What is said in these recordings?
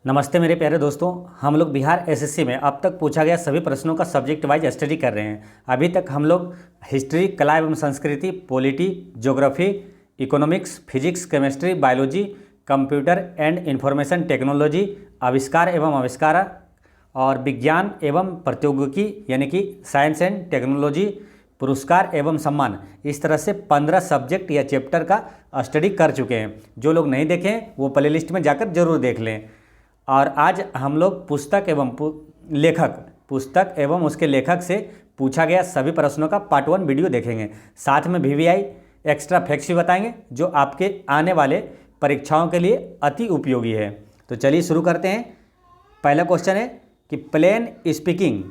नमस्ते मेरे प्यारे दोस्तों। हम लोग बिहार एसएससी में अब तक पूछा गया सभी प्रश्नों का सब्जेक्ट वाइज स्टडी कर रहे हैं। अभी तक हम लोग हिस्ट्री, कला एवं संस्कृति, polity, geography, economics, physics, chemistry, biology, computer and information technology, आविष्कार एवं आविष्कार और विज्ञान एवं प्रौद्योगिकी यानी कि साइंस एंड टेक्नोलॉजी, पुरस्कार एवं सम्मान, इस तरह से 15 सब्जेक्ट या चैप्टर का स्टडी कर चुके हैं। जो लोग नहीं देखें वो प्लेलिस्ट में जाकर जरूर देख लें। और आज हम लोग पुस्तक एवं उसके लेखक से पूछा गया सभी प्रश्नों का पार्ट 1 वीडियो देखेंगे। साथ में वीवीआई एक्स्ट्रा फैक्ट्स भी बताएंगे जो आपके आने वाले परीक्षाओं के लिए अति उपयोगी है। तो चलिए शुरू करते हैं। पहला क्वेश्चन है कि प्लेन स्पीकिंग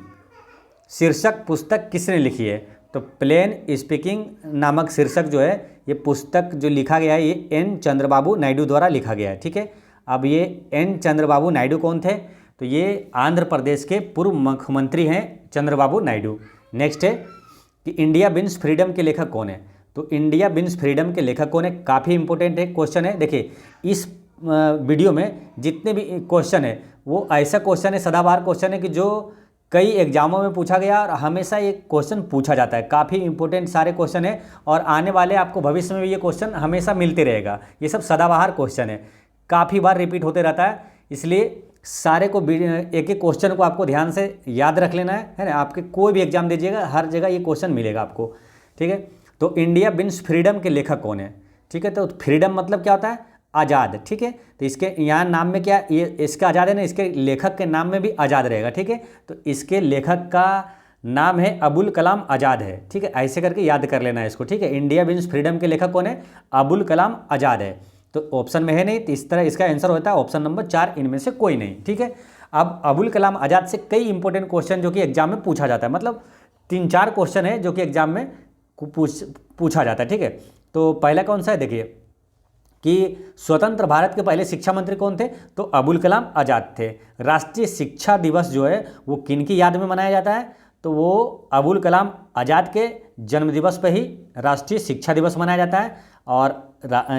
शीर्षक पुस्तक किसने लिखी है। तो प्लेन स्पीकिंग नामक शीर्षक जो है ये पुस्तक जो लिखा गया है ये एन चंद्रबाबू नायडू द्वारा लिखा गया है। ठीक है, अब ये एन चंद्रबाबू नायडू कौन थे? तो ये आंध्र प्रदेश के पूर्व मुख्यमंत्री हैं चंद्रबाबू नायडू। नेक्स्ट है कि इंडिया विंस फ्रीडम के लेखक कौन है। तो इंडिया विंस फ्रीडम के लेखक कौन है, काफ़ी इंपॉर्टेंट है क्वेश्चन है। देखिए इस वीडियो में जितने भी क्वेश्चन है वो ऐसा क्वेश्चन है, सदाबहार क्वेश्चन है कि जो कई एग्जामों में पूछा गया और हमेशा ये क्वेश्चन पूछा जाता है। काफ़ी इंपॉर्टेंट सारे क्वेश्चन है और आने वाले आपको भविष्य में भी ये क्वेश्चन हमेशा मिलते रहेगा। ये सब सदाबहार क्वेश्चन है, काफ़ी बार रिपीट होते रहता है, इसलिए सारे को एक एक क्वेश्चन को आपको ध्यान से याद रख लेना है ना। आपके कोई भी एग्जाम दीजिएगा हर जगह ये क्वेश्चन मिलेगा आपको। ठीक है, तो इंडिया विंस फ्रीडम के लेखक कौन है? ठीक है, तो फ्रीडम मतलब क्या होता है? आज़ाद। ठीक है, तो इसके यहाँ नाम में क्या ये इसका आज़ाद है ना, इसके लेखक के नाम में भी आज़ाद रहेगा। ठीक है, तो इसके लेखक का नाम है अबुल कलाम आज़ाद है। ठीक है, ऐसे करके याद कर लेना है इसको। ठीक है, इंडिया विंस फ्रीडम के लेखक कौन है? अबुल कलाम आज़ाद है। तो ऑप्शन में है नहीं, तो इस तरह इसका आंसर होता है ऑप्शन नंबर 4, इनमें से कोई नहीं। ठीक है, अब अबुल कलाम आज़ाद से कई इंपॉर्टेंट क्वेश्चन जो कि एग्जाम में पूछा जाता है, मतलब 3-4 क्वेश्चन है जो कि एग्जाम में पूछा जाता है। ठीक है, तो पहला कौन सा है देखिए कि स्वतंत्र भारत के पहले शिक्षा मंत्री कौन थे? तो अबुल कलाम आज़ाद थे। राष्ट्रीय शिक्षा दिवस जो है वो किन की याद में मनाया जाता है? तो वो अबुल कलाम आज़ाद के जन्म दिवस पर ही राष्ट्रीय शिक्षा दिवस मनाया जाता है। और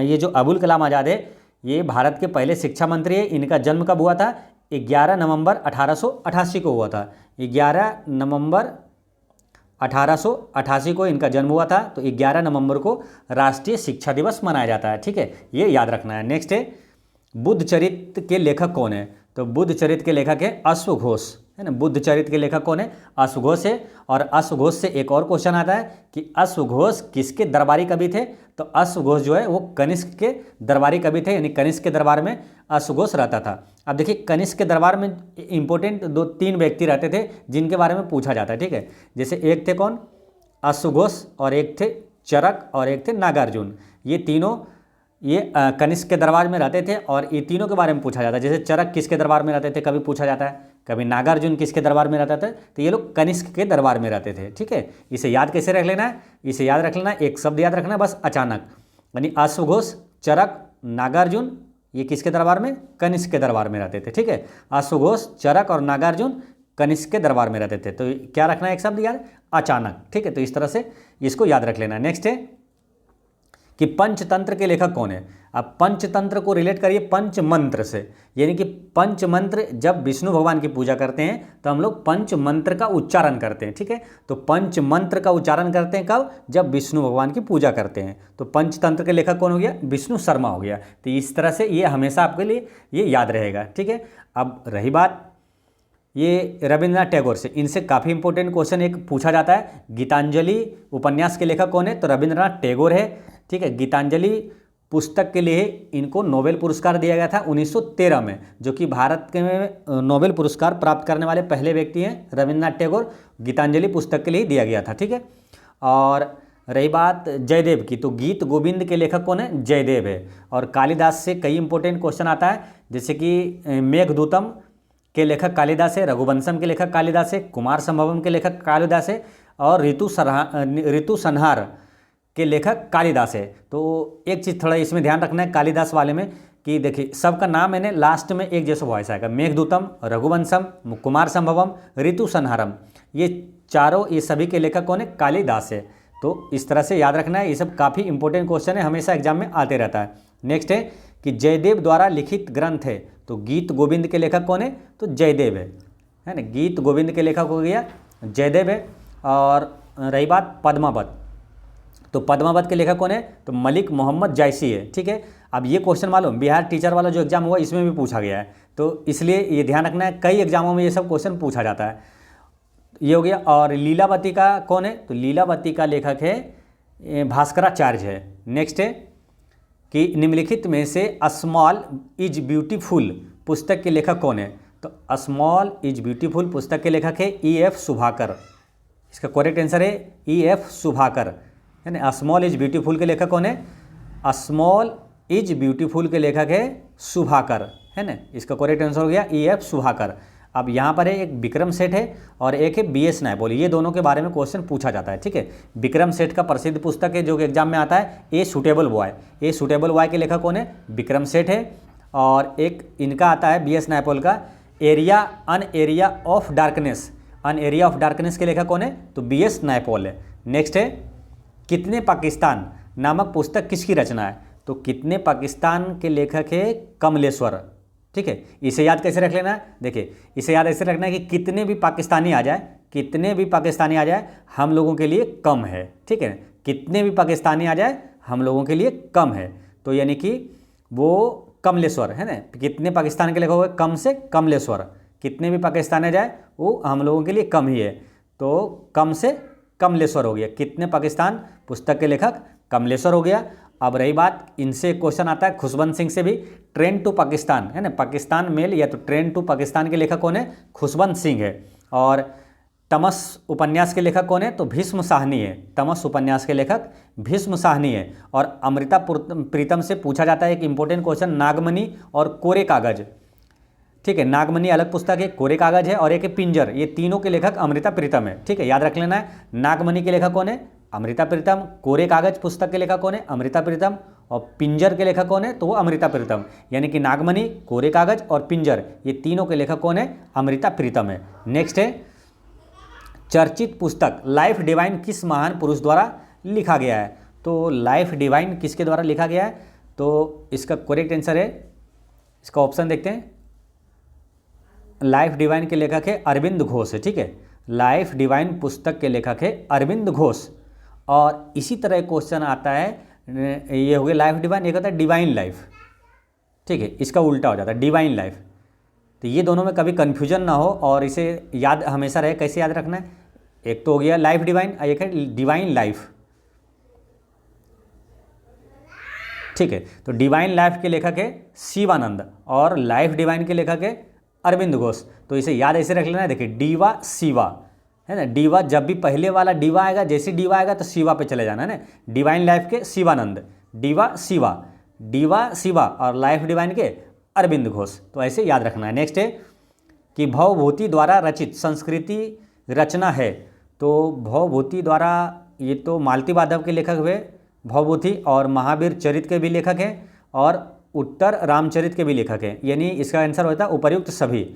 ये जो अबुल कलाम आज़ाद है ये भारत के पहले शिक्षा मंत्री है। इनका जन्म कब हुआ था? 11 नवंबर 1888 को हुआ था। 11 नवंबर 1888 को इनका जन्म हुआ था। तो 11 नवंबर को राष्ट्रीय शिक्षा दिवस मनाया जाता है। ठीक है, ये याद रखना है। नेक्स्ट है बुद्ध चरित्र के लेखक कौन है? तो बुद्ध चरित्र के लेखक है अश्वघोष, है ना। बुद्ध चरित्र के लेखक कौन है? अश्वघोष है। और अश्वघोष से एक और क्वेश्चन आता है कि अश्वघोष किसके दरबारी कवि थे? तो अश्वघोष जो है वो कनिष्क के दरबारी कवि थे, यानी कनिष्क के दरबार में अश्वघोष रहता था। अब देखिए कनिष्क के दरबार में इंपॉर्टेंट 2-3 व्यक्ति रहते थे जिनके बारे में पूछा जाता है। ठीक है, जैसे एक थे कौन? अश्वघोष, और एक थे चरक, और एक थे नागार्जुन। ये तीनों कनिष्क के दरबार में रहते थे और ये तीनों के बारे में पूछा जाता है। जैसे चरक किसके दरबार में रहते थे कभी पूछा जाता है, कभी नागार्जुन किसके दरबार में रहता था, तो ये लोग कनिष्क के दरबार में रहते थे। ठीक है, इसे याद कैसे रख लेना है? इसे याद रख लेना, एक शब्द याद रखना है बस, अचानक। यानी अश्वघोष, चरक, नागार्जुन, ये किसके दरबार में? कनिष्क के दरबार में रहते थे। ठीक है, अश्वघोष, चरक और नागार्जुन कनिष्क के दरबार में रहते थे। तो क्या रखना है? एक शब्द याद, अचानक। ठीक है, तो इस तरह से इसको याद रख लेना है। नेक्स्ट है कि पंचतंत्र के लेखक कौन है? अब पंचतंत्र को रिलेट करिए पंचमंत्र से, यानी कि पंचमंत्र जब विष्णु भगवान की पूजा करते हैं तो हम लोग पंचमंत्र का उच्चारण करते हैं। ठीक है, तो पंचमंत्र का उच्चारण करते हैं कब? जब विष्णु भगवान की पूजा करते हैं। तो पंचतंत्र के लेखक कौन हो गया? विष्णु शर्मा हो गया। तो इस तरह से ये हमेशा आपके लिए ये याद रहेगा। ठीक है, अब रही बात ये रविंद्रनाथ टैगोर से, इनसे काफ़ी इंपॉर्टेंट क्वेश्चन एक पूछा जाता है। गीतांजलि उपन्यास के लेखक कौन है? तो रविंद्रनाथ टैगोर है। ठीक है, गीतांजलि पुस्तक के लिए इनको नोबेल पुरस्कार दिया गया था 1913 में, जो कि भारत के में नोबेल पुरस्कार प्राप्त करने वाले पहले व्यक्ति हैं रविंद्रनाथ टैगोर। गीतांजलि पुस्तक के लिए दिया गया था। ठीक है, और रही बात जयदेव की, तो गीत गोविंद के लेखक कौन है? जयदेव है। और कालिदास से कई इंपॉर्टेंट क्वेश्चन आता है, जैसे कि मेघदूतम के लेखक कालिदास है, रघुवंशम के लेखक कालिदास है, कुमार संभवम के लेखक कालिदास है, और ऋतु संहार के लेखक कालिदास है। तो एक चीज़ थोड़ा इसमें ध्यान रखना है कालिदास वाले में कि देखिए सबका नाम है ना लास्ट में एक जैसा वॉइस आएगा। मेघदूतम, रघुवंशम, कुमार संभवम, ऋतु संहारम, ये चारों ये सभी के लेखक कौन है? कालिदास है। तो इस तरह से याद रखना है, ये सब काफ़ी इंपॉर्टेंट क्वेश्चन है, हमेशा एग्जाम में आते रहता है। नेक्स्ट है कि जयदेव द्वारा लिखित ग्रंथ है तो गीत गोविंद के लेखक कौन है? तो जयदेव है ना, गीत गोविंद के लेखक हो गया जयदेव है। और रही बात पद्मावत, तो पद्मावत के लेखक कौन है? तो मलिक मोहम्मद जायसी है। ठीक है, अब ये क्वेश्चन मालूम बिहार टीचर वाला जो एग्जाम हुआ इसमें भी पूछा गया है, तो इसलिए ये ध्यान रखना है, कई एग्जामों में ये सब क्वेश्चन पूछा जाता है। ये हो गया। और लीलावती का कौन है? तो लीलावती का लेखक है भास्कराचार्य है। नेक्स्ट है कि निम्नलिखित में से अ स्मॉल इज ब्यूटीफुल पुस्तक के लेखक कौन है? तो अ स्मॉल इज ब्यूटीफुल पुस्तक के लेखक है E.F. सुभाकर। इसका करेक्ट आंसर है E.F. सुभाकर, है ना। अ स्मॉल इज ब्यूटीफुल के लेखक कौन है? अ स्मॉल इज ब्यूटीफुल के लेखक है सुभाकर, है ना। इसका करेक्ट आंसर हो गया E.F. सुभाकर। अब यहाँ पर है एक विक्रम सेठ है और एक है B.S. नायपॉल, ये दोनों के बारे में क्वेश्चन पूछा जाता है। ठीक है, विक्रम सेठ का प्रसिद्ध पुस्तक है जो कि एग्जाम में आता है a suitable boy. A suitable boy के लेखक कौन है? विक्रम सेठ है। और एक इनका आता है B.S. नायपॉल का an area of darkness. An area of darkness के लेखक कौन है? तो B.S. नायपॉल है। नेक्स्ट है कितने पाकिस्तान नामक पुस्तक किसकी रचना है? तो कितने पाकिस्तान के लेखक है कमलेश्वर। ठीक है, इसे याद कैसे रख लेना है? देखिए, इसे याद ऐसे रखना है कि कितने भी पाकिस्तानी आ जाए, कितने भी पाकिस्तानी आ जाए हम लोगों के लिए कम है। ठीक है, कितने भी पाकिस्तानी आ जाए हम लोगों के लिए कम है, तो यानी कि वो कमलेश्वर है ना। कितने पाकिस्तान के लेखक हो गए? कम से कमलेश्वर। कितने भी पाकिस्तानी आ जाए वो हम लोगों के लिए कम ही है, तो कम से कमलेश्वर हो गया। कितने पाकिस्तान पुस्तक के लेखक कमलेश्वर हो गया। अब रही बात, इनसे क्वेश्चन आता है खुशवंत सिंह से भी, ट्रेन टू पाकिस्तान, है ना, पाकिस्तान मेल या तो ट्रेन टू पाकिस्तान के लेखक कौन है? खुशवंत सिंह है। और तमस उपन्यास के लेखक कौन है? तो भीष्म साहनी है। तमस उपन्यास के लेखक भीष्म साहनी है। और अमृता प्रीतम से पूछा जाता है एक इंपॉर्टेंट क्वेश्चन, नागमणि और कोरे कागज। ठीक है, नागमणि अलग पुस्तक है, कोरे कागज है, और एक है पिंजर। ये तीनों के लेखक अमृता प्रीतम है। ठीक है, याद रख लेना है। नागमणि के लेखक कौन है? अमृता प्रीतम। कोरे कागज पुस्तक के लेखक कौन है? अमृता प्रीतम। और पिंजर के लेखक कौन है? तो वो अमृता प्रीतम। यानी कि नागमणि, कोरे कागज और पिंजर, ये तीनों के लेखक कौन है? अमृता प्रीतम है। नेक्स्ट है चर्चित पुस्तक लाइफ डिवाइन किस महान पुरुष द्वारा लिखा गया है? तो लाइफ डिवाइन किसके द्वारा लिखा गया है? तो इसका करेक्ट आंसर है, इसका ऑप्शन देखते हैं, लाइफ डिवाइन के लेखक है अरविंद घोष है। ठीक है, लाइफ डिवाइन पुस्तक के लेखक है अरविंद घोष। और इसी तरह क्वेश्चन आता है, ये हो गया लाइफ डिवाइन, एक होता है डिवाइन लाइफ। ठीक है, इसका उल्टा हो जाता है डिवाइन लाइफ। तो ये दोनों में कभी कन्फ्यूजन ना हो और इसे याद हमेशा रहे। कैसे याद रखना है? एक तो हो गया लाइफ डिवाइन, एक है डिवाइन लाइफ। ठीक है, तो डिवाइन लाइफ के लेखक है शिवानंद और लाइफ डिवाइन के लेखक है अरविंद घोष। तो इसे याद ऐसे रख लेना है। देखिए, डीवा शिवा, है ना। डीवा जब भी पहले वाला डीवा आएगा, जैसे डीवा आएगा तो शिवा पे चले जाना है ना। डिवाइन लाइफ के शिवानंद, डीवा शिवा, डीवा शिवा, और लाइफ डिवाइन के अरविंद घोष। तो ऐसे याद रखना है। नेक्स्ट है कि भवभूति द्वारा रचित संस्कृति रचना है। तो भवभूति द्वारा, ये तो मालती माधव के लेखक हुए भवभूति, और महावीर चरित के भी लेखक हैं, और उत्तर रामचरित के भी लेखक हैं। यानी इसका आंसर होता है उपर्युक्त सभी।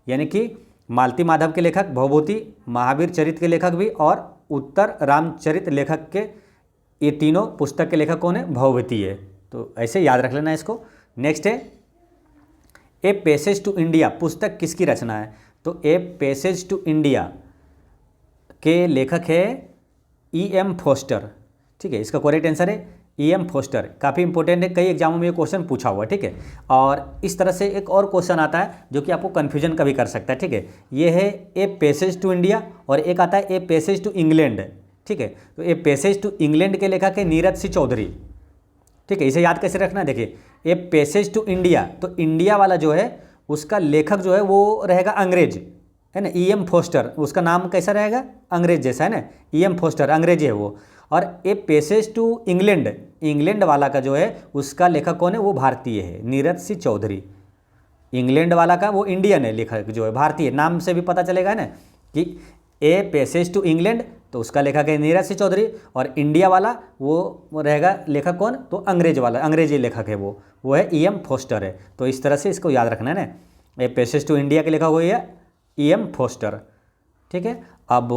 यानी कि मालती माधव के लेखक भवभूति, महावीर चरित के लेखक भी, और उत्तर रामचरित लेखक के, ये तीनों पुस्तक के लेखक कौन है? भवभूति है। तो ऐसे याद रख लेना इसको। नेक्स्ट है ए पैसेज टू इंडिया पुस्तक किसकी रचना है? तो ए पैसेज टू इंडिया के लेखक है E.M. फोस्टर। ठीक है, इसका करेक्ट आंसर है E.M. फोस्टर। काफ़ी इंपॉर्टेंट है, कई एग्जामों में ये क्वेश्चन पूछा हुआ है। ठीक है, और इस तरह से एक और क्वेश्चन आता है जो कि आपको कन्फ्यूजन कभी कर सकता है। ठीक है, ये है ए पैसेज टू इंडिया, और एक आता है ए पैसेज टू इंग्लैंड। ठीक है, तो ए पैसेज टू इंग्लैंड के लेखक है नीरज सिंह चौधरी। ठीक है, इसे याद कैसे रखना है? देखिए, ए पैसेज टू इंडिया, तो इंडिया वाला जो है उसका लेखक जो है वो रहेगा अंग्रेज, है ना, E.M. फोस्टर। उसका नाम कैसा रहेगा? अंग्रेज जैसा, है ना, E.M. फोस्टर अंग्रेजी है वो। और a passage to England, England वाला का जो है उसका लेखक कौन है? वो भारतीय है, नीरज सिंह चौधरी। इंग्लैंड वाला का वो इंडियन है, लेखक जो है भारतीय। नाम से भी पता चलेगा ना कि ए पैसेज टू इंग्लैंड, तो उसका लेखक है नीरज सिंह चौधरी। और इंडिया वाला वो रहेगा लेखक कौन? तो अंग्रेज वाला, अंग्रेजी लेखक है वो है E.M. फोस्टर है। तो इस तरह से इसको याद रखना है ना। ए पैसेज टू इंडिया के लेखक हुई है E.M. फोस्टर। ठीक है, अब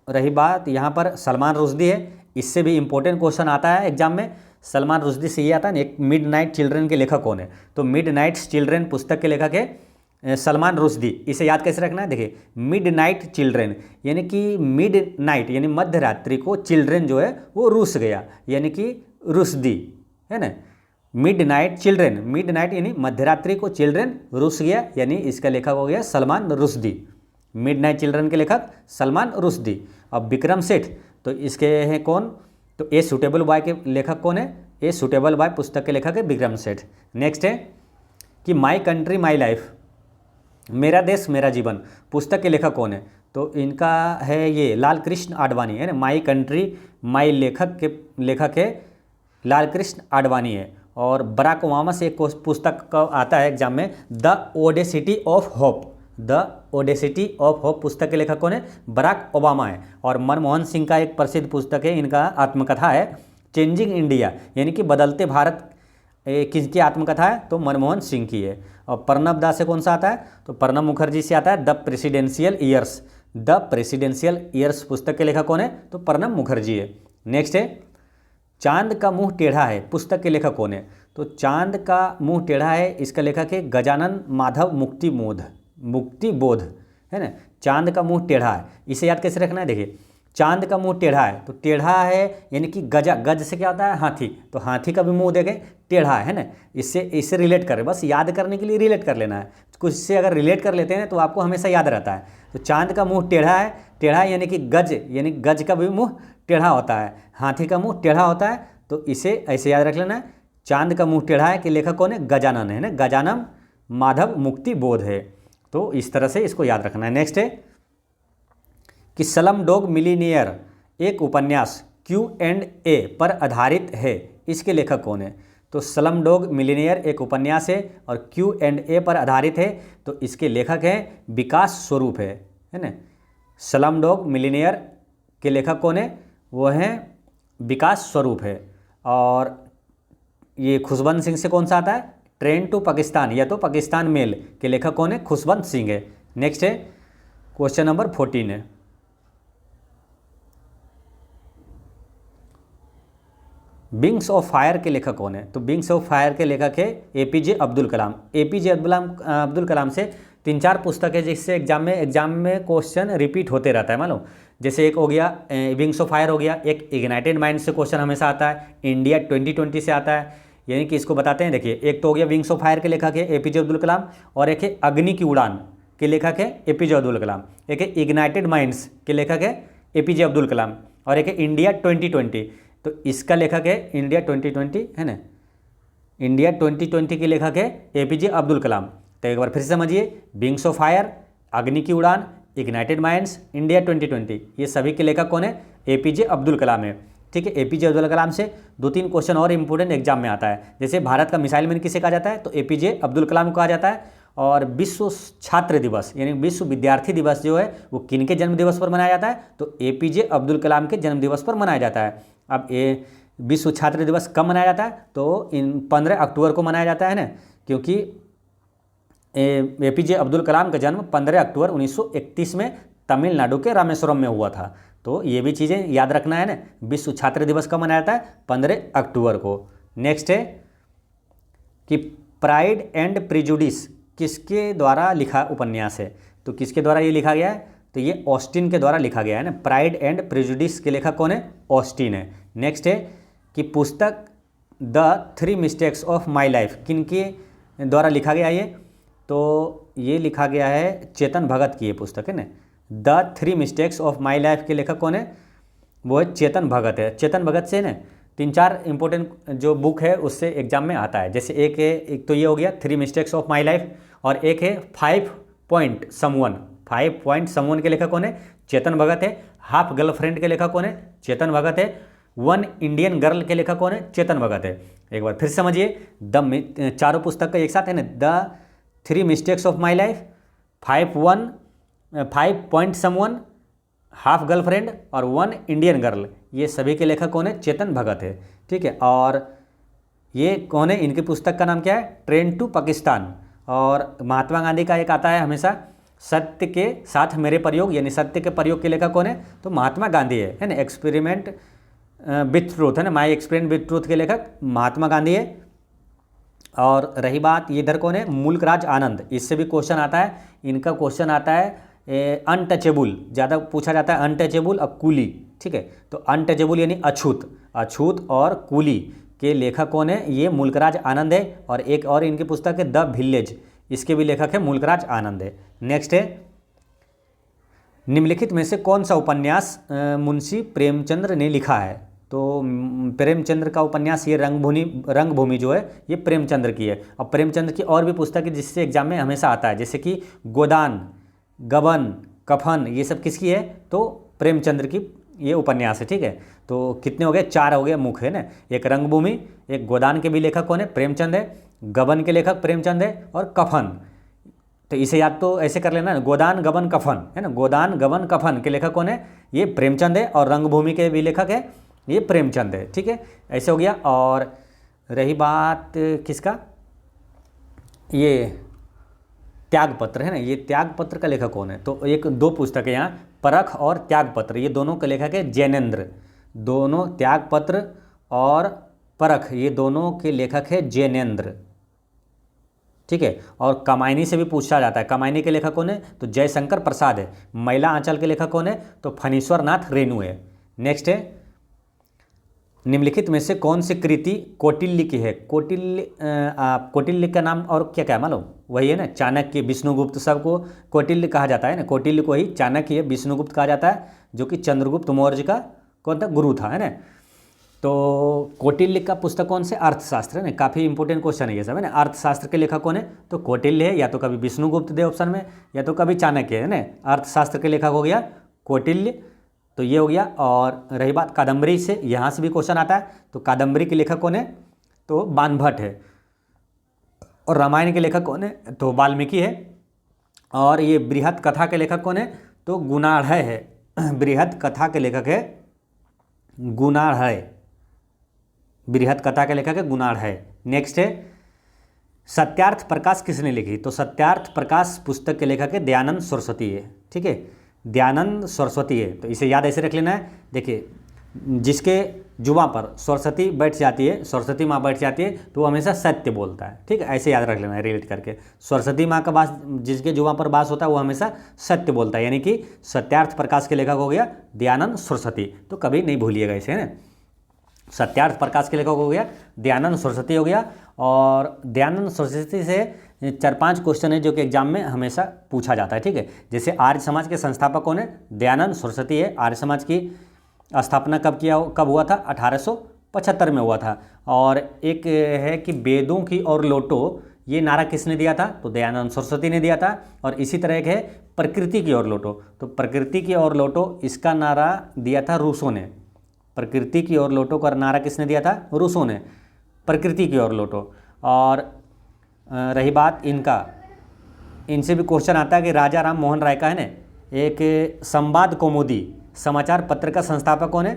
रही बात यहाँ पर सलमान रुश्दी है, इससे भी इम्पोर्टेंट क्वेश्चन आता है एग्जाम में। सलमान रुश्दी से ये आता है ना, एक मिड नाइट चिल्ड्रन के लेखक कौन है? तो मिड नाइट चिल्ड्रन पुस्तक के लेखक है सलमान रुश्दी। इसे याद कैसे रखना है? देखिए, मिड नाइट चिल्ड्रन यानी कि मिड नाइट यानी मध्य रात्रि को चिल्ड्रन जो है वो रूस गया, यानी कि रुश्दी, है ना। Mid night children, mid night यानी मध्यरात्रि को चिल्ड्रन रूस गया, यानी इसका लेखक हो गया Salman Rushdie. Mid night children के लेखक सलमान रुश्दी। अब विक्रम सेठ, तो इसके हैं कौन? तो ए सूटेबल बॉय के लेखक कौन है? ए सूटेबल बॉय पुस्तक के लेखक है विक्रम सेठ। नेक्स्ट है कि माई कंट्री माई लाइफ, मेरा देश मेरा जीवन पुस्तक के लेखक कौन है? तो इनका है ये लाल कृष्ण आडवाणी, है ना। माई कंट्री माई लेखक है लाल कृष्ण आडवाणी है। और बराक ओबामा से एक पुस्तक का आता है एग्जाम में, the Audacity of hope, the Audacity of hope पुस्तक के लेखक कौन है? बराक ओबामा है। और मनमोहन सिंह का एक प्रसिद्ध पुस्तक है, इनका आत्मकथा है चेंजिंग इंडिया, यानी कि बदलते भारत। किसकी आत्मकथा है? तो मनमोहन सिंह की है। और प्रणब दा से कौन सा आता है? तो प्रणब मुखर्जी से आता है the presidential years, the presidential years पुस्तक के लेखक कौन है? तो प्रणब मुखर्जी है। नेक्स्ट है चांद का मुंह टेढ़ा है पुस्तक के लेखक कौन है? तो चांद का मुंह टेढ़ा है, इसका लेखक है गजानन माधव मुक्तिबोध, है ना। चांद का मुंह टेढ़ा है, इसे याद कैसे रखना है? देखिए, चांद का मुंह टेढ़ा है, तो टेढ़ा है यानी कि गज से क्या होता है? हाथी। तो हाथी का भी मुंह देखें टेढ़ा है ना। इससे रिलेट करें, बस याद करने के लिए रिलेट कर लेना है। कुछ से अगर रिलेट कर लेते हैं तो आपको हमेशा याद रहता है। तो चांद का मुंह टेढ़ा है, टेढ़ा यानी कि गज का भी मुंह टेढ़ा होता है, हाथी का मुंह टेढ़ा होता है। तो इसे ऐसे याद रख लेना है, चांद का मुंह टेढ़ा है कि लेखक कौन है? गजानन, है ना, गजानन माधव मुक्तिबोध है। तो इस तरह से इसको याद रखना है। नेक्स्ट है कि स्लम डॉग मिलीनियर एक उपन्यास Q&A पर आधारित है, इसके लेखक कौन है? तो स्लम डॉग मिलीनियर एक उपन्यास है और Q&A पर आधारित है, तो इसके लेखक हैं विकास स्वरूप है ना। स्लम डॉग मिलीनियर के लेखक कौन है? वो हैं विकास स्वरूप है। और ये खुशवंत सिंह से कौन सा आता है? ट्रेन टू पाकिस्तान या तो पाकिस्तान मेल के लेखक कौन है? खुशवंत सिंह है। नेक्स्ट है क्वेश्चन नंबर 14 है, विंग्स ऑफ फायर के लेखक कौन है? तो विंग्स ऑफ फायर के लेखक है APJ अब्दुल कलाम। APJ अब्दुल कलाम से 3-4 पुस्तक है जिससे एग्जाम में क्वेश्चन रिपीट होते रहता है मालूम। जैसे एक हो गया विंग्स ऑफ फायर हो गया, एक इग्नाइटेड माइंड से क्वेश्चन हमेशा आता है, इंडिया 2020 से आता है, यानी कि इसको बताते हैं। देखिए, एक तो हो गया विंग्स ऑफ फायर के लेखक है APJ अब्दुल कलाम, और एक है अग्नि की उड़ान के लेखक है APJ अब्दुल कलाम, एक है इग्नाइटेड माइंड्स के लेखक है APJ अब्दुल कलाम, और एक है इंडिया 2020। तो इसका लेखक है इंडिया 2020, है ना, इंडिया 2020 के लेखक है APJ अब्दुल कलाम। तो एक बार फिर से समझिए, विंग्स ऑफ फायर, अग्नि की उड़ान, इग्नाइटेड माइंड्स, इंडिया 2020, ये सभी के लेखक कौन है? APJ अब्दुल कलाम है। ठीक है, APJ अब्दुल कलाम से 2-3 क्वेश्चन और इंपॉर्टेंट एग्जाम में आता है। जैसे भारत का मिसाइल मैन किसे कहा जाता है? तो APJ अब्दुल कलाम को कहा जाता है। और विश्व छात्र दिवस यानी विश्व विद्यार्थी दिवस जो है वो किन के जन्म दिवस पर मनाया जाता है? तो APJ अब्दुल कलाम के जन्म दिवस पर मनाया जाता है। अब ये विश्व छात्र दिवस कब मनाया जाता है? तो इन 15 अक्टूबर को मनाया जाता है ना, क्योंकि APJ अब्दुल कलाम का जन्म 15 अक्टूबर 1931 में तमिलनाडु के रामेश्वरम में हुआ था। तो ये भी चीज़ें याद रखना है ना। विश्व छात्र दिवस कब मनाया जाता है? 15 अक्टूबर को। नेक्स्ट है कि प्राइड एंड प्रिजुडिस किसके द्वारा लिखा उपन्यास है? तो किसके द्वारा ये लिखा गया है? तो ये ऑस्टिन के द्वारा लिखा गया है ना। प्राइड एंड प्रिजुडिस के लेखक कौन है? ऑस्टिन है। नेक्स्ट है कि पुस्तक the 3 mistakes of my life किनके द्वारा लिखा गया है? ये तो ये लिखा गया है चेतन भगत की ये पुस्तक है ना। The 3 mistakes of my life के लेखक कौन है? वो है चेतन भगत है। चेतन भगत से ना 3-4 इंपॉर्टेंट जो बुक है उससे एग्जाम में आता है। जैसे एक तो ये हो गया 3 मिस्टेक्स ऑफ माई लाइफ, और एक है 5 पॉइंट समवन के लेखक कौन है? चेतन भगत है। हाफ गर्लफ्रेंड के लेखक कौन है? चेतन भगत है। 1 इंडियन गर्ल के लेखक कौन है? चेतन भगत है। एक बार फिर समझिए, चारों पुस्तक का एक साथ है ना, the 3 mistakes of my life, 5 point someone, half girlfriend और 1 इंडियन गर्ल, ये सभी के लेखक कौन है? चेतन भगत है। ठीक है, और ये कौन है? इनकी पुस्तक का नाम क्या है? Train to Pakistan. और महात्मा गांधी का एक आता है हमेशा, सत्य के साथ मेरे प्रयोग, यानी सत्य के प्रयोग के लेखक कौन है? तो महात्मा गांधी है ना। एक्सपेरिमेंट विथ ट्रूथ है ना, माई एक्सपेरिमेंट विथ ट्रूथ के लेखक महात्मा गांधी है। और रही बात ये इधर कौन है, मुल्क राज आनंद, इससे भी क्वेश्चन आता है, इनका क्वेश्चन आता है अनटचेबल, ज़्यादा पूछा जाता है अनटचेबल और कूली, ठीक है। तो अनटचेबल यानी अछूत, अछूत और कूली के लेखक कौन है, ये मुल्कराज आनंद है। और एक और इनकी पुस्तक है द विलेज, इसके भी लेखक है मुल्कराज आनंद है। नेक्स्ट है, निम्नलिखित में से कौन सा उपन्यास मुंशी प्रेमचंद्र ने लिखा है। तो प्रेमचंद्र का उपन्यास ये रंगभूमि जो है ये प्रेमचंद्र की है। और प्रेमचंद्र की और भी पुस्तक है जिससे एग्जाम में हमेशा आता है, जैसे कि गोदान, गबन, कफन, ये सब किसकी है, तो प्रेमचंद्र की ये उपन्यास है, ठीक है। तो कितने हो गए, 4 हो गए मुख्य है ना, एक रंगभूमि, एक गोदान के भी लेखक कौन है, प्रेमचंद है, गबन के लेखक प्रेमचंद है, और कफन, तो इसे याद तो ऐसे कर लेना, गोदान गबन कफन है ना, गोदान गबन कफन के लेखक कौन है, ये प्रेमचंद है। और रंगभूमि के भी लेखक है ये प्रेमचंद है, ठीक है, ऐसे हो गया। और रही बात किसका, ये त्यागपत्र है ना, ये त्यागपत्र का लेखक कौन है, तो एक 2 पुस्तक है यहाँ, परख और त्यागपत्र, ये दोनों के लेखक है जैनेन्द्र, दोनों त्यागपत्र और परख ये दोनों के लेखक है जैनेन्द्र, ठीक है। और कमायनी से भी पूछा जाता है, कमायनी के लेखक कौन है, तो जयशंकर प्रसाद है। महिला आंचल के लेखक कौन है, तो फणीश्वर नाथ रेणु है। नेक्स्ट है, निम्नलिखित में से कौन सी कृति कौटिल्य की है। कौटिल्य का नाम और क्या क्या मालूम, वही है ना चाणक्य, विष्णुगुप्त, सबको कौटिल्य कहा जाता है ना, कौटिल्य को ही चाणक्य, विष्णुगुप्त कहा जाता है, जो कि चंद्रगुप्त मौर्य का कौन था, गुरु था, है ना। तो कौटिल्य का पुस्तक कौन से, अर्थशास्त्र है ना, काफ़ी इंपॉर्टेंट क्वेश्चन है ये सब है ना। अर्थशास्त्र के लेखक कौन है, तो कौटिल्य है, या तो कभी विष्णुगुप्त दे ऑप्शन में, या तो कभी चाणक्य है ना। अर्थशास्त्र के लेखक हो गया कौटिल्य, तो ये हो गया। और रही बात कादम्बरी से, यहाँ से भी क्वेश्चन आता है, तो कादम्बरी के लेखक कौन है, तो बाणभट्ट है। और रामायण के लेखक कौन है, तो वाल्मीकि है। और ये बृहद कथा के लेखक कौन है, तो गुणाढ़य है, बृहद कथा के लेखक है गुणाढ़य, बृहद कथा के लेखक है गुणाढ़य। नेक्स्ट है, सत्यार्थ प्रकाश किसने लिखी, तो सत्यार्थ प्रकाश पुस्तक के लेखक है दयानंद सरस्वती है, ठीक है, दयानंद सरस्वती है। तो इसे याद ऐसे रख लेना है, देखिए जिसके जुबां पर सरस्वती बैठ जाती है, सरस्वती माँ बैठ जाती है, तो वो हमेशा सत्य बोलता है, ठीक है, ऐसे याद रख लेना है रिलेट करके। सरस्वती माँ का वास जिसके जुबां पर वास होता है वो हमेशा सत्य बोलता है, यानी कि सत्यार्थ प्रकाश के लेखक हो गया दयानंद सरस्वती, तो कभी नहीं भूलिएगा इसे, है ना। सत्यार्थ प्रकाश के लेखक हो गया दयानंद सरस्वती हो गया। और दयानंद सरस्वती से 4-5 क्वेश्चन है जो कि एग्जाम में हमेशा पूछा जाता है, ठीक है। जैसे आर्य समाज के संस्थापक कौन है, दयानंद सरस्वती है। आर्य समाज की स्थापना कब हुआ था, 1875 में हुआ था। और एक है कि वेदों की और लौटो, ये नारा किसने दिया था, तो दयानंद सरस्वती ने दिया था। और इसी तरह एक है प्रकृति की ओर लौटो, तो प्रकृति की ओर लौटो इसका नारा दिया था रूसो ने, प्रकृति की ओर लौटो का नारा किसने दिया था, रूसो ने, प्रकृति की ओर लौटो। और रही बात इनसे भी क्वेश्चन आता है कि राजा राम मोहन राय का है ना, एक संवाद कौमुदी समाचार पत्र का संस्थापक कौन है,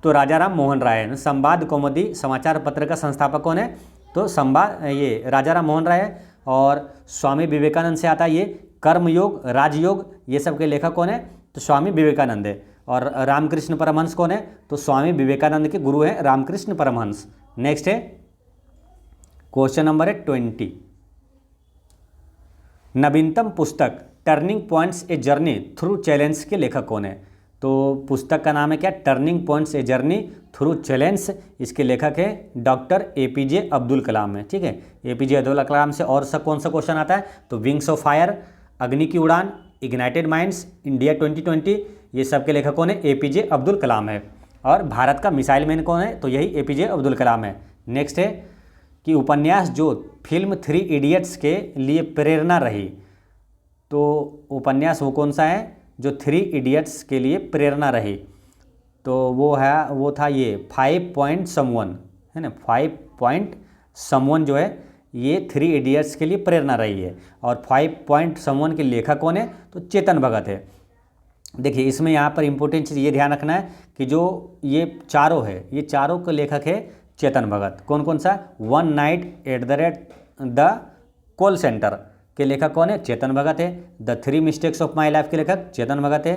तो राजा राम मोहन राय है। संवाद कौमुदी समाचार पत्र का संस्थापक कौन है, तो ये राजा राम मोहन राय है। और स्वामी विवेकानंद से आता है ये कर्मयोग, राजयोग, ये सब के लेखक कौन है, तो स्वामी विवेकानंद है। और रामकृष्ण परमहंस कौन है, तो स्वामी विवेकानंद के गुरु हैं रामकृष्ण परमहंस। नेक्स्ट है क्वेश्चन नंबर है 20, नवीनतम पुस्तक turning points a journey through challenge के लेखक कौन है, तो पुस्तक का नाम है क्या, turning points a journey through challenge, इसके लेखक है डॉक्टर APJ अब्दुल कलाम है, ठीक है, APJ अब्दुल कलाम से। और कौन सा क्वेश्चन आता है, तो विंग्स ऑफ फायर, अग्नि की उड़ान, इग्नाइटेड माइंड्स, इंडिया 2020, ये सब के लेखक कौन है, APJ अब्दुल कलाम है। और भारत का मिसाइल मैन कौन है, तो यही APJ अब्दुल कलाम है। नेक्स्ट है कि उपन्यास जो फिल्म 3 इडियट्स के लिए प्रेरणा रही, तो उपन्यास वो कौन सा है जो 3 इडियट्स के लिए प्रेरणा रही, तो वो था ये 5 पॉइंट समवन है ना, 5 पॉइंट समवन जो है ये 3 इडियट्स के लिए प्रेरणा रही है। और 5 पॉइंट समवन के लेखक कौन है, तो चेतन भगत है। देखिए इसमें यहाँ पर इंपॉर्टेंट चीज़ ये ध्यान रखना है कि जो ये चारों है, ये चारों के लेखक है चेतन भगत। कौन कौन सा, 1 night at the call centre के लेखक कौन है, चेतन भगत है। The 3 mistakes of my life के लेखक चेतन भगत है।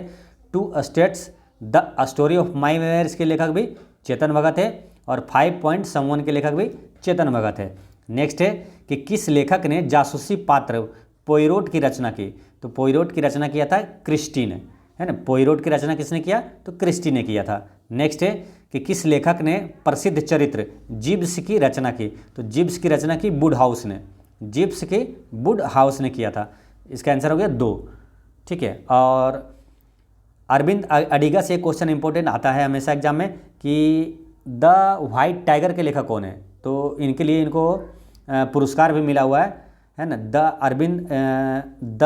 2 states the story of my marriage के लेखक भी चेतन भगत है और 5 पॉइंट समवन के लेखक भी चेतन भगत है। नेक्स्ट है कि किस लेखक ने जासूसी पात्र पोइरोट की रचना की? तो पोइरोट की रचना किया था क्रिस्टी ने, है ना। पोइरोट की रचना किसने किया? तो क्रिस्टी ने किया था। नेक्स्ट है कि किस लेखक ने प्रसिद्ध चरित्र जिब्स की रचना की? तो जिब्स की रचना की वुडहाउस ने, जिब्स की वुडहाउस ने किया था। इसका आंसर हो गया 2, ठीक है। और अरविंद अडिगा से एक क्वेश्चन इंपॉर्टेंट आता है हमेशा एग्जाम में कि द व्हाइट टाइगर के लेखक कौन है? तो इनके लिए इनको पुरस्कार भी मिला हुआ है ना। द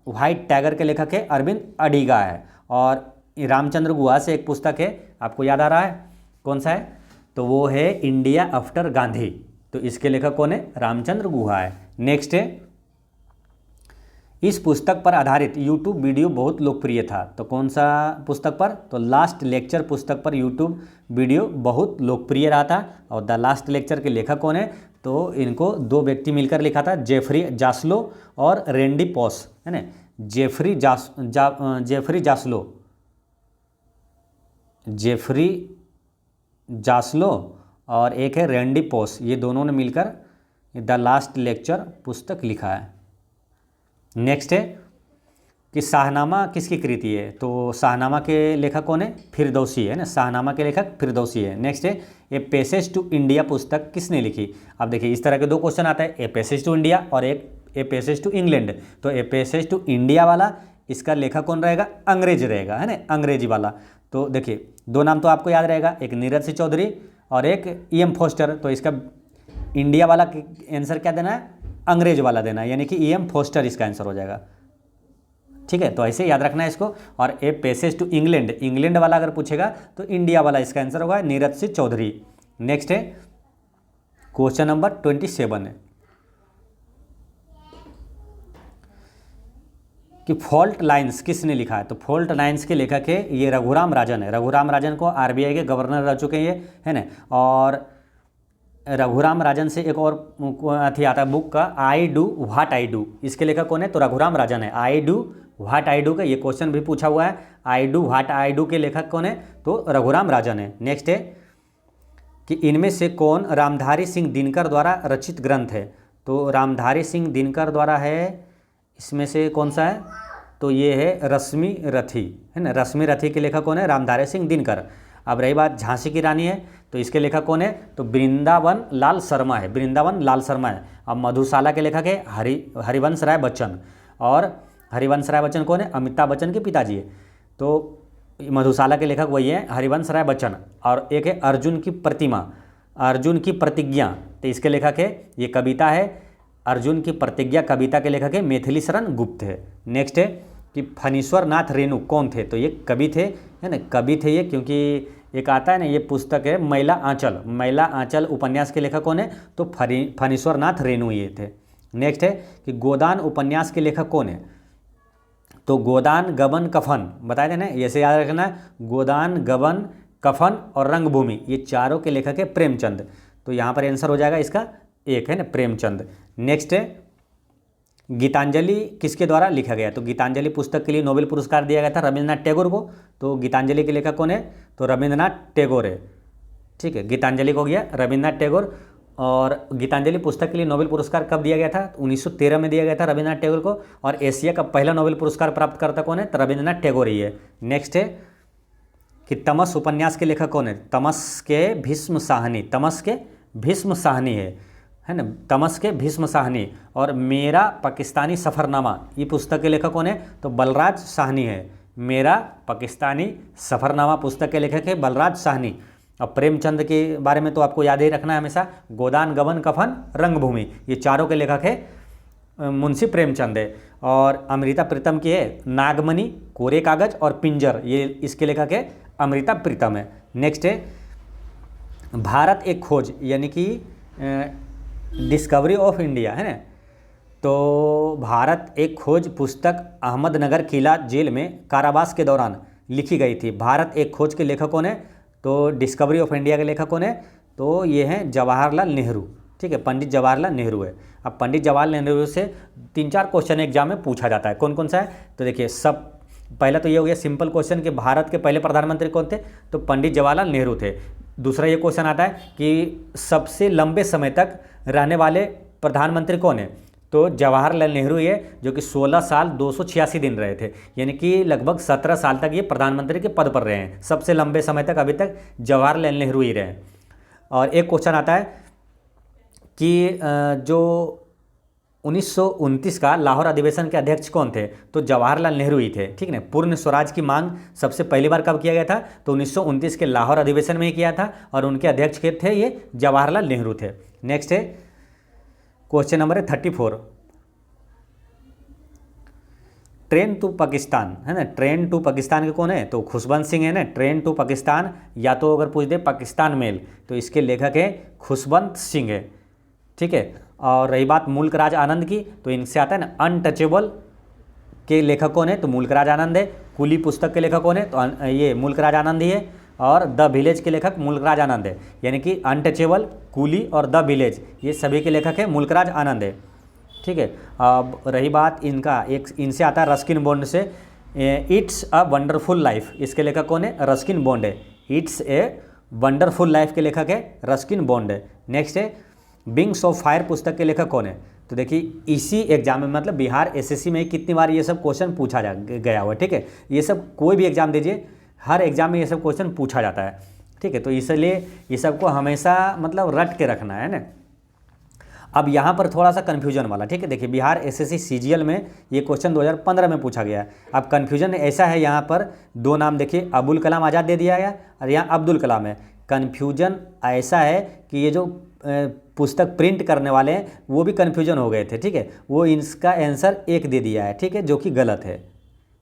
व्हाइट टाइगर के लेखक है अरविंद अडिगा है। और रामचंद्र गुहा से एक पुस्तक है, आपको याद आ रहा है कौन सा है? तो वो है इंडिया आफ्टर गांधी। तो इसके लेखक कौन है? रामचंद्र गुहा है। नेक्स्ट है इस पुस्तक पर आधारित यूट्यूब वीडियो बहुत लोकप्रिय था। तो कौन सा पुस्तक पर? तो लास्ट लेक्चर पुस्तक पर यूट्यूब वीडियो बहुत लोकप्रिय रहा था। और द लास्ट लेक्चर के लेखक कौन है? तो इनको 2 व्यक्ति मिलकर लिखा था, जेफरी जास्लो और रेंडी पॉस, है ना। जेफरी जास्लो और एक है रेंडी पॉस, ये दोनों ने मिलकर द लास्ट लेक्चर पुस्तक लिखा है। नेक्स्ट है कि शाहनामा किसकी कृति है? तो शाहनामा के लेखक कौन है? फिरदौसी, है ना। शाहनामा के लेखक फिरदौसी है। नेक्स्ट है ए पैसेज टू इंडिया पुस्तक किसने लिखी? अब देखिए इस तरह के 2 क्वेश्चन आता है, ए पैसेज टू इंडिया और एक ए पैसेज टू इंग्लैंड। तो ए पैसेज टू इंडिया वाला इसका लेखक कौन रहेगा? अंग्रेज रहेगा, है ना, अंग्रेजी वाला। तो देखिए 2 नाम तो आपको याद रहेगा, एक नीरज सिंह चौधरी और एक E.M. फोस्टर। तो इसका इंडिया वाला आंसर क्या देना है? अंग्रेज वाला देना है, यानी कि E.M. फोस्टर इसका आंसर हो जाएगा, ठीक है। तो ऐसे याद रखना है इसको। और a passage to England, England वाला अगर पूछेगा तो इंडिया वाला इसका आंसर होगा नीरज सिंह चौधरी। नेक्स्ट है क्वेश्चन नंबर 27 है कि फॉल्ट लाइंस किसने लिखा है? तो फॉल्ट लाइंस के लेखक है ये रघुराम राजन है। रघुराम राजन को RBI के गवर्नर रह चुके हैं ये, है ना। और रघुराम राजन से एक और अथी आता है बुक का, I do what I do. इसके लेखक कौन है? तो रघुराम राजन है। I do what I do का ये क्वेश्चन भी पूछा हुआ है। I do what I do के लेखक कौन है? तो रघुराम राजन है। नेक्स्ट है कि इनमें से कौन रामधारी सिंह दिनकर द्वारा रचित ग्रंथ है? तो रामधारी सिंह दिनकर द्वारा है, इसमें से कौन सा है? तो ये है रश्मि रथी, है ना। रश्मि रथी के लेखक कौन है? रामधारी सिंह दिनकर। अब रही बात झांसी की रानी है, तो इसके लेखक कौन है? तो वृंदावन लाल शर्मा है, वृंदावन लाल शर्मा है। अब मधुशाला के लेखक है हरिवंश राय बच्चन। और हरिवंश राय बच्चन कौन है? अमिताभ बच्चन के पिताजी है। तो मधुशाला के लेखक वही है हरिवंश राय बच्चन। और एक है अर्जुन की प्रतिमा, अर्जुन की प्रतिज्ञा। तो इसके लेखक है, ये कविता है अर्जुन की प्रतिज्ञा, कविता के लेखक है मैथिली शरण गुप्त है। नेक्स्ट है कि फणीश्वर नाथ रेणु कौन थे? तो ये कवि थे, है ना, कवि थे ये, क्योंकि एक आता है ना, ये पुस्तक है मैला आंचल, मैला आंचल उपन्यास के लेखक कौन है? तो फणीश्वर नाथ रेणु ये थे। नेक्स्ट है कि गोदान उपन्यास के लेखक कौन है? तो गोदान, गबन, कफन बताए थे ना, ऐसे याद रखना है, गोदान, गबन, कफन और रंगभूमि, ये चारों के लेखक है प्रेमचंद। तो यहाँ पर आंसर हो जाएगा इसका 1, है ना, प्रेमचंद। नेक्स्ट है गीतांजलि किसके द्वारा लिखा गया? तो गीतांजलि पुस्तक के लिए नोबेल पुरस्कार दिया गया था रविंद्रनाथ टैगोर को। तो गीतांजलि के लेखक कौन है? तो रविंद्रनाथ टैगोर है, ठीक है। गीतांजलि को हो गया रविंद्रनाथ टैगोर। और गीतांजलि पुस्तक के लिए नोबेल पुरस्कार कब दिया गया था? 1913 में दिया गया था रविंद्रनाथ टैगोर को। और एशिया का पहला नोबेल पुरस्कार प्राप्त करता कौन है? तो रविंद्रनाथ टैगोर ही है। नेक्स्ट है कि तमस उपन्यास के लेखक कौन है? तमस के भीष्म साहनी, तमस के भीष्म साहनी है ना, तमस के भीष्म साहनी। और मेरा पाकिस्तानी सफ़रनामा, ये पुस्तक के लेखक कौन है? तो बलराज साहनी है। मेरा पाकिस्तानी सफ़रनामा पुस्तक के लेखक है बलराज साहनी। और प्रेमचंद के बारे में तो आपको याद ही रखना है हमेशा, गोदान, गबन, कफन, रंगभूमि, ये चारों के लेखक है मुंशी प्रेमचंद है। और अमृता प्रीतम की है नागमणि, कोरे कागज और पिंजर, ये इसके लेखक है अमृता प्रीतम है। नेक्स्ट है भारत एक खोज, यानी कि डिस्कवरी ऑफ इंडिया, है ना। तो भारत एक खोज पुस्तक अहमदनगर किला जेल में कारावास के दौरान लिखी गई थी। भारत एक खोज के लेखक कौन है? तो डिस्कवरी ऑफ इंडिया के लेखक कौन है? तो ये हैं जवाहरलाल नेहरू, ठीक है, पंडित जवाहरलाल नेहरू है। अब पंडित जवाहरलाल नेहरू से 3-4 क्वेश्चन एग्जाम में पूछा जाता है, कौन कौन सा है? तो देखिए सब पहला तो ये हो गया सिंपल क्वेश्चन कि भारत के पहले प्रधानमंत्री कौन थे, तो पंडित जवाहरलाल नेहरू थे। दूसरा ये क्वेश्चन आता है कि सबसे लंबे समय तक रहने वाले प्रधानमंत्री कौन है, तो जवाहरलाल नेहरू ये, जो कि 16 साल 286 दिन रहे थे, यानी कि लगभग 17 साल तक ये प्रधानमंत्री के पद पर रहे हैं। सबसे लंबे समय तक अभी तक जवाहरलाल नेहरू ही रहे। और एक क्वेश्चन आता है कि जो 1929 का लाहौर अधिवेशन के अध्यक्ष कौन थे, तो जवाहरलाल नेहरू ही थे, ठीक है। पूर्ण स्वराज की मांग सबसे पहली बार कब किया गया था, तो 1929 के लाहौर अधिवेशन में ही किया था, और उनके अध्यक्ष के थे ये जवाहरलाल नेहरू थे। नेक्स्ट है question number 34, train to Pakistan, है ना। ट्रेन टू पाकिस्तान के कौन है, तो खुशवंत सिंह है ना। ट्रेन टू पाकिस्तान, या तो अगर पूछ दे पाकिस्तान मेल, तो इसके लेखक है खुशवंत सिंह है, ठीक है। और रही बात मुल्क राज आनंद की, तो इनसे आता है ना अनटचेबल के लेखक कौन है, तो मुल्क राज आनंद है। कुली पुस्तक के लेखक कौन है, तो ये मुल्क राज आनंद ही है। और द विलेज के लेखक मुल्क राज आनंद है, यानी कि अनटचेबल, कुली और द विलेज ये सभी के लेखक है मुल्क राज आनंद है, ठीक है। अब रही बात इनका, एक इनसे आता है रस्किन बॉन्ड से इट्स अ वंडरफुल लाइफ, इसके लेखक कौन है, रस्किन बॉन्ड है। इट्स ए वंडरफुल लाइफ के लेखक है रस्किन बॉन्ड है। नेक्स्ट है विंग्स ऑफ फायर पुस्तक के लेखक कौन है, तो देखिए इसी एग्जाम में, मतलब बिहार एसएससी में कितनी बार ये सब क्वेश्चन पूछा गया हुआ है, ठीक है। ये सब कोई भी एग्जाम दीजिए, हर एग्जाम में ये सब क्वेश्चन पूछा जाता है, ठीक है। तो इसलिए ये सबको हमेशा मतलब रट के रखना है ना। अब यहाँ पर थोड़ा सा कन्फ्यूजन वाला, ठीक है। देखिए बिहार एसएससी सीजीएल में ये क्वेश्चन 2015 में पूछा गया है। अब कन्फ्यूजन ऐसा है, यहाँ पर दो नाम देखिए, अबुल कलाम आज़ाद दे दिया गया और यहाँ अब्दुल कलाम है। कन्फ्यूजन ऐसा है कि ये जो पुस्तक प्रिंट करने वाले हैं वो भी कन्फ्यूजन हो गए थे, ठीक है। वो इसका आंसर एक दे दिया है, ठीक है, जो कि गलत है।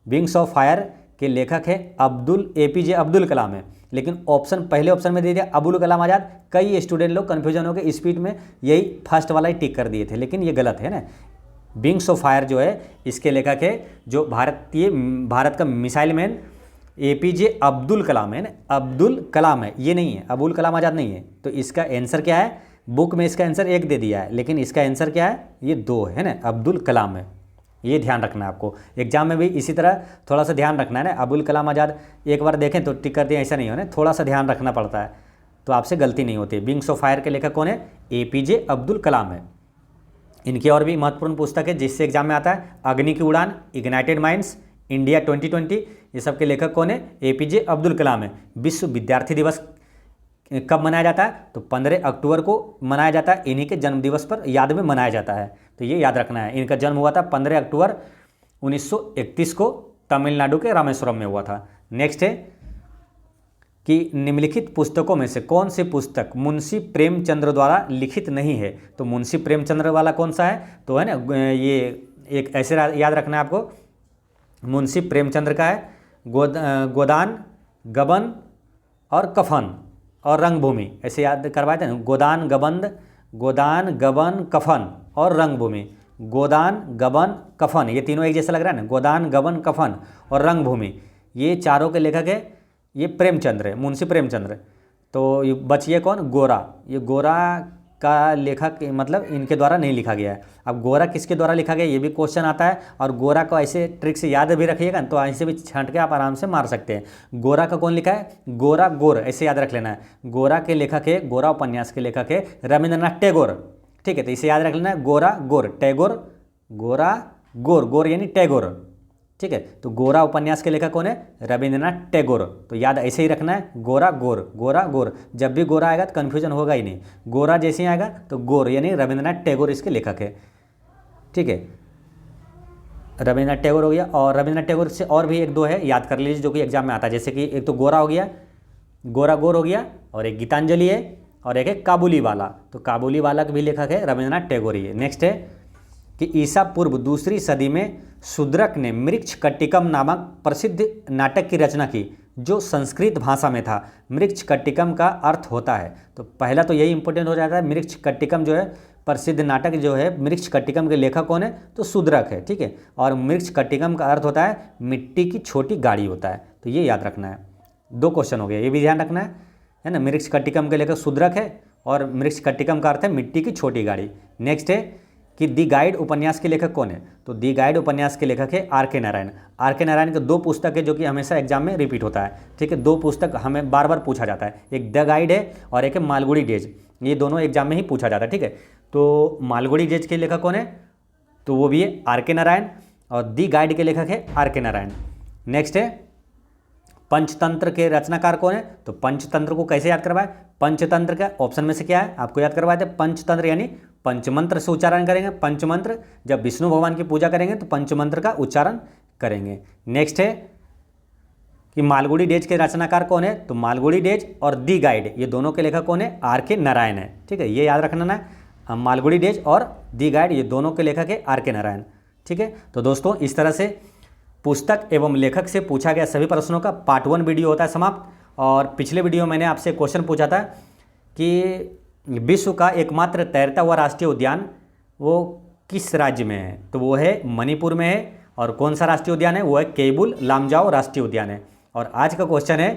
विंग्स ऑफ फायर के लेखक है APJ अब्दुल कलाम है, लेकिन ऑप्शन पहले ऑप्शन में दे दिया अबुल कलाम आज़ाद। कई स्टूडेंट लोग कन्फ्यूजन हो गए, स्पीड में यही फर्स्ट वाला ही टिक कर दिए थे, लेकिन ये गलत है ना। विंग्स ऑफ फायर जो है इसके लेखक है जो भारत का missile man APJ Abdul Kalam है ना, अब्दुल कलाम है, ये नहीं है, अबुल कलाम आज़ाद नहीं है। तो इसका आंसर क्या है, बुक में इसका आंसर एक दे दिया है, लेकिन इसका आंसर क्या है, ये दो है ना, अब्दुल कलाम है। ये ध्यान रखना है आपको, एग्जाम में भी इसी तरह थोड़ा सा ध्यान रखना है ना। अबुल कलाम आज़ाद एक बार देखें तो टिक कर दिया, ऐसा नहीं हो ना, थोड़ा सा ध्यान रखना पड़ता है, तो आपसे गलती नहीं होती। विंग्स ऑफ फायर के लेखक कौन है, APJ अब्दुल कलाम है। इनकी और भी महत्वपूर्ण पुस्तक है जिससे एग्जाम में आता है, अग्नि की उड़ान, इग्नाइटेड माइंड्स, इंडिया 2020, ये सब के लेखक कौन है, APJ अब्दुल कलाम है। विश्व विद्यार्थी दिवस कब मनाया जाता है, तो 15 अक्टूबर को मनाया जाता है, इन्हीं के जन्म दिवस पर याद में मनाया जाता है, तो ये याद रखना है। इनका जन्म हुआ था 15 अक्टूबर 1931 को, तमिलनाडु के रामेश्वरम में हुआ था। नेक्स्ट है कि निम्नलिखित पुस्तकों में से कौन सी पुस्तक मुंशी प्रेमचंद्र द्वारा लिखित नहीं है, तो मुंशी प्रेमचंद्र वाला कौन सा है, तो है ना ये एक ऐसे याद रखना है आपको, मुंशी प्रेमचंद्र का है गोदान, गबन और कफन और रंगभूमि, ऐसे याद करवाए थे ना, गोदान गबन कफन और रंगभूमि। गोदान गबन कफन, ये तीनों एक जैसा लग रहा है ना, गोदान गबन कफन और रंगभूमि, ये चारों के लेखक है ये प्रेमचंद्र है, मुंशी प्रेमचंद्र। तो ये बचिए कौन, गोरा, ये गोरा का लेखक मतलब इनके द्वारा नहीं लिखा गया है। अब गोरा किसके द्वारा लिखा गया ये भी क्वेश्चन आता है, और गोरा को ऐसे ट्रिक से याद भी रखिएगा तो ऐसे भी छांट के आप आराम से मार सकते हैं। गोरा का कौन लिखा है, गोरा गोर, ऐसे याद रख लेना है। गोरा के लेखक है, गोरा उपन्यास के लेखक है रविंद्रनाथ टैगोर, ठीक है। तो इसे याद रख लेना है, गोरा गोर, टैगोर, गोरा गोर, गोर यानी टैगोर, ठीक है। तो गोरा उपन्यास के लेखक कौन है, रविंद्रनाथ टैगोर। तो याद ऐसे ही रखना है, गोरा गोर, गोरा गोर, जब भी गोरा आएगा तो कन्फ्यूजन होगा ही नहीं, गोरा जैसे ही आएगा तो गोर यानी रविंद्रनाथ टैगोर इसके लेखक है, ठीक है। रविंद्रनाथ टैगोर हो गया, और रविंद्रनाथ टैगोर से और भी एक दो है, याद कर लीजिए, जो कि एग्जाम में आता है। जैसे कि एक तो गोरा हो गया, गोरा गोर हो गया, और एक गीतांजलि है, और एक है काबुली वाला। तो काबुली वाला का भी लेखक है रविंद्रनाथ टैगोर ही है। नेक्स्ट है कि ईसा पूर्व दूसरी सदी में शूद्रक ने मृक्ष कट्टिकम नामक प्रसिद्ध नाटक की रचना की जो संस्कृत भाषा में था। मृक्ष कट्टिकम का अर्थ होता है, तो पहला तो यही इंपॉर्टेंट हो जाता है, मृक्ष कट्टिकम जो है प्रसिद्ध नाटक जो है, मृक्ष कट्टिकम के लेखक कौन है, तो शूद्रक है, ठीक है। और मृक्ष कट्टिकम का अर्थ होता है मिट्टी की छोटी गाड़ी होता है, तो ये याद रखना है। दो क्वेश्चन हो गया, ये भी ध्यान रखना है ना। मृक्ष कट्टिकम के लेखक शूद्रक है और मृक्ष कट्टिकम का अर्थ है मिट्टी की छोटी गाड़ी। नेक्स्ट है कि दी गाइड उपन्यास के लेखक कौन है, तो दी गाइड उपन्यास के लेखक है आर के नारायण। आर के नारायण के 2 पुस्तक है जो कि हमेशा एग्जाम में रिपीट होता है, ठीक है। 2 पुस्तक हमें बार बार पूछा जाता है, एक द गाइड है और एक है मालगुडी डेज, ये दोनों एग्जाम में ही पूछा जाता है, ठीक है। तो मालगुडी डेज के लेखक कौन है, तो वो भी है आर के नारायण, और दी गाइड के लेखक है आर के नारायण। नेक्स्ट है पंचतंत्र के रचनाकार कौन है, तो पंचतंत्र को कैसे याद करवाए, पंचतंत्र का ऑप्शन में से क्या है आपको याद करवाए थे, पंचतंत्र यानी पंचमंत्र से उच्चारण करेंगे, पंचमंत्र जब विष्णु भगवान की पूजा करेंगे तो पंचमंत्र का उच्चारण करेंगे। नेक्स्ट है कि मालगुडी डेज के रचनाकार कौन है, तो मालगुडी डेज और दी गाइड ये दोनों के लेखक कौन है, आर के नारायण है, ठीक है, ये याद रखना है। मालगुडी डेज और दी गाइड ये दोनों के लेखक है आर के नारायण, ठीक है। तो दोस्तों इस तरह से पुस्तक एवं लेखक से पूछा गया सभी प्रश्नों का पार्ट 1 वीडियो होता है समाप्त। और पिछले वीडियो मैंने आपसे क्वेश्चन पूछा था कि विश्व का एकमात्र तैरता हुआ राष्ट्रीय उद्यान वो किस राज्य में है, तो वो है मणिपुर में है। और कौन सा राष्ट्रीय उद्यान है, वो है केबुल लामजाओ राष्ट्रीय उद्यान है। और आज का क्वेश्चन है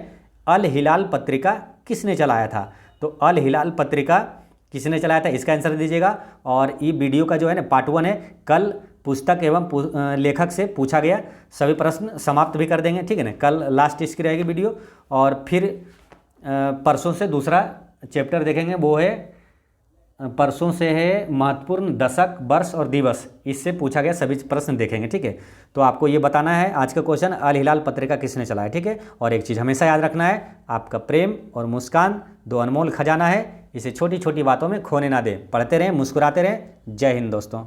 अल हिलाल पत्रिका किसने चलाया था, तो अल हिलाल पत्रिका किसने चलाया था, इसका आंसर दीजिएगा। और ये वीडियो का जो है ना पार्ट 1 है, कल पुस्तक एवं लेखक से पूछा गया सभी प्रश्न समाप्त भी कर देंगे, ठीक है ना। कल लास्ट इसकी रहेगी वीडियो, और फिर परसों से दूसरा चैप्टर देखेंगे, वो है परसों से है महत्वपूर्ण दशक, वर्ष और दिवस, इससे पूछा गया सभी प्रश्न देखेंगे, ठीक है। तो आपको ये बताना है आज का क्वेश्चन अल हिलाल पत्रिका किसने चलाया, ठीक है। और एक चीज़ हमेशा याद रखना है, आपका प्रेम और मुस्कान 2 अनमोल खजाना है, इसे छोटी छोटी बातों में खोने ना दें। पढ़ते रहें, मुस्कुराते रहें। जय हिंद दोस्तों।